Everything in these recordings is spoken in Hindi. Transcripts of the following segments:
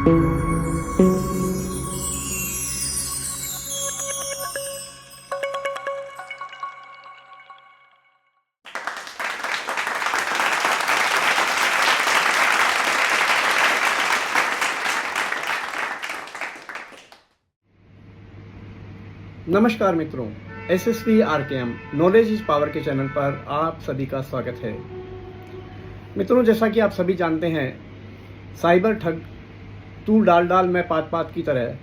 नमस्कार मित्रों, SSV RKM knowledge is power के चैनल पर आप सभी का स्वागत है। मित्रों, जैसा कि आप सभी जानते हैं, साइबर ठग तू डाल डाल मैं पात पात की तरह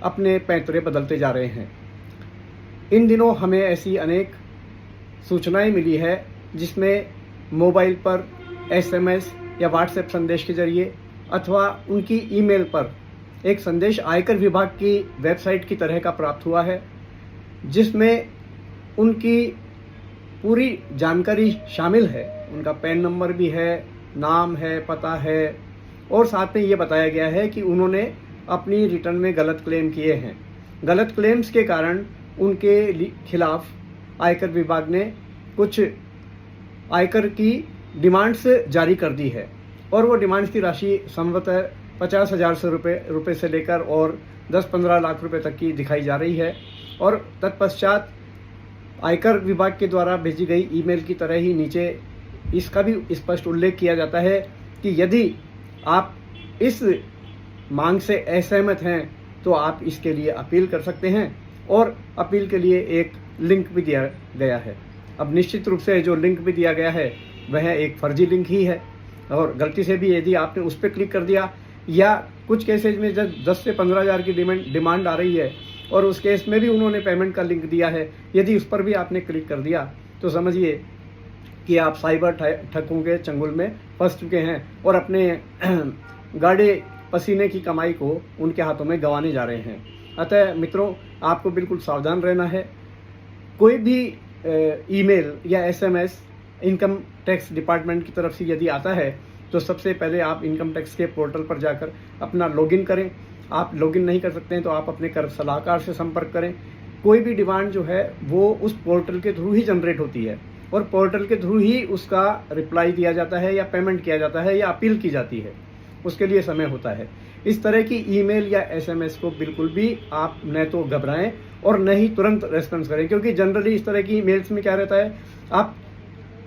अपने पैंतरे बदलते जा रहे हैं। इन दिनों हमें ऐसी अनेक सूचनाएं मिली है जिसमें मोबाइल पर SMS या व्हाट्सएप संदेश के जरिए अथवा उनकी ईमेल पर एक संदेश आयकर विभाग की वेबसाइट की तरह का प्राप्त हुआ है, जिसमें उनकी पूरी जानकारी शामिल है। उनका पैन नंबर भी है, नाम है, पता है और साथ में ये बताया गया है कि उन्होंने अपनी रिटर्न में गलत क्लेम किए हैं। गलत क्लेम्स के कारण उनके खिलाफ आयकर विभाग ने कुछ आयकर की डिमांड्स जारी कर दी है और वो डिमांड्स की राशि संभवतः 50,000 रुपये से लेकर और 10-15 लाख रुपए तक की दिखाई जा रही है। और तत्पश्चात आयकर विभाग के द्वारा भेजी गई ईमेल की तरह ही नीचे इसका भी स्पष्ट उल्लेख किया जाता है कि यदि आप इस मांग से असहमत हैं तो आप इसके लिए अपील कर सकते हैं और अपील के लिए एक लिंक भी दिया गया है। अब निश्चित रूप से जो लिंक भी दिया गया है वह एक फर्जी लिंक ही है और गलती से भी यदि आपने उस पर क्लिक कर दिया या कुछ केसेज में जब 10 से 15 हज़ार की डिमांड आ रही है और उस केस में भी उन्होंने पेमेंट का लिंक दिया है, यदि उस पर भी आपने क्लिक कर दिया तो समझिए कि आप साइबर ठगों के चंगुल में फंस चुके हैं और अपने गाढ़े पसीने की कमाई को उनके हाथों में गंवाने जा रहे हैं। अतः मित्रों, आपको बिल्कुल सावधान रहना है। कोई भी ईमेल या SMS इनकम टैक्स डिपार्टमेंट की तरफ से यदि आता है तो सबसे पहले आप इनकम टैक्स के पोर्टल पर जाकर अपना लॉगिन करें। आप लॉगिन नहीं कर सकते हैं तो आप अपने कर सलाहकार से संपर्क करें। कोई भी डिमांड जो है वो उस पोर्टल के थ्रू ही जनरेट होती है और पोर्टल के थ्रू ही उसका रिप्लाई दिया जाता है या पेमेंट किया जाता है या अपील की जाती है, उसके लिए समय होता है। इस तरह की ईमेल या SMS को बिल्कुल भी आप न तो घबराएं और न ही तुरंत रेस्पॉन्स करें, क्योंकि जनरली इस तरह की ईमेल्स में क्या रहता है,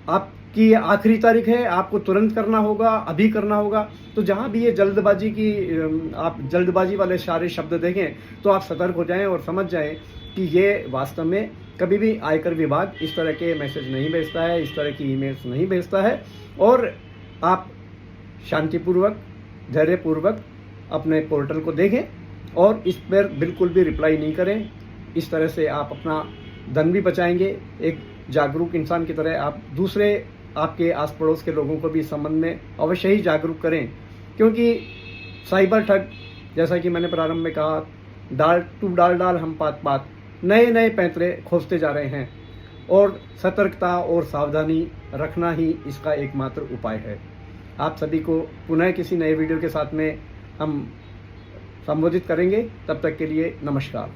आपकी आखिरी तारीख है, आपको तुरंत करना होगा, अभी करना होगा। तो जहाँ भी ये आप जल्दबाजी वाले सारे शब्द देखें तो आप सतर्क हो जाएं और समझ जाएं कि ये वास्तव में कभी भी आयकर विभाग इस तरह के मैसेज नहीं भेजता है, इस तरह की ईमेल्स नहीं भेजता है। और आप शांतिपूर्वक, धैर्यपूर्वक अपने पोर्टल को देखें और इस पर बिल्कुल भी रिप्लाई नहीं करें। इस तरह से आप अपना धन भी बचाएंगे। एक जागरूक इंसान की तरह आप दूसरे आपके आस पड़ोस के लोगों को भी इस संबंध में अवश्य ही जागरूक करें, क्योंकि साइबर ठग, जैसा कि मैंने प्रारंभ में कहा, डाल डाल हम पात पात नए नए पैंतरे खोजते जा रहे हैं और सतर्कता और सावधानी रखना ही इसका एकमात्र उपाय है। आप सभी को पुनः किसी नए वीडियो के साथ में हम संबोधित करेंगे। तब तक के लिए नमस्कार।